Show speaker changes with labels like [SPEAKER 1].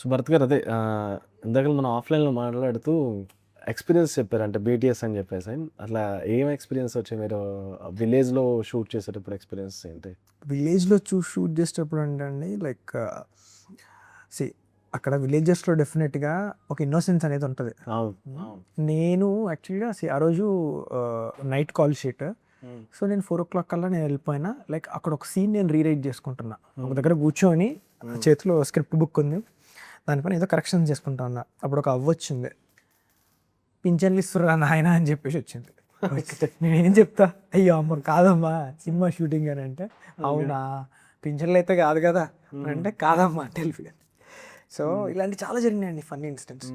[SPEAKER 1] So Bharat గారు అదే ఇందాక మనం ఆఫ్లైన్లో మాట్లాడుతూ ఎక్స్పీరియన్స్ చెప్పారు, అంటే బీటీఎస్ అని చెప్పేసి. అట్లా ఏం ఎక్స్పీరియన్స్ వచ్చాయి మీరు విలేజ్లో షూట్ చేసేటప్పుడు? ఎక్స్పీరియన్స్ ఏంటి?
[SPEAKER 2] విలేజ్లో షూట్ చేసేటప్పుడు అంటే అండి లైక్ సి అక్కడ విలేజెస్లో డెఫినెట్గా ఒక ఇన్నోసెన్స్ అనేది ఉంటుంది. నేను యాక్చువల్గా ఆ రోజు నైట్ కాల్ షీట్. సో నేను 4 o'clock కల్లా నేను వెళ్ళిపోయినా. లైక్ అక్కడ ఒక సీన్ నేను రీరైట్ చేసుకుంటున్నా, ఒక దగ్గర కూర్చొని చేతిలో స్క్రిప్ట్ బుక్ ఉంది, దానిపైన ఏదో కరెక్షన్స్ చేసుకుంటా ఉన్నా. అప్పుడు ఒక అవ్వ వచ్చింది, పింఛన్లు ఇస్తురా నాయన అని చెప్పేసి వచ్చింది. నేనేం చెప్తా, అయ్యో అమ్మ కాదమ్మా సినిమా షూటింగ్ అని అంటే, అవునా పింఛన్లు అయితే కాదు కదా అంటే, కాదమ్మా టెలిఫిన్. సో ఇలాంటి చాలా జరిగినాయండి ఫన్నీ ఇన్సిడెంట్స్.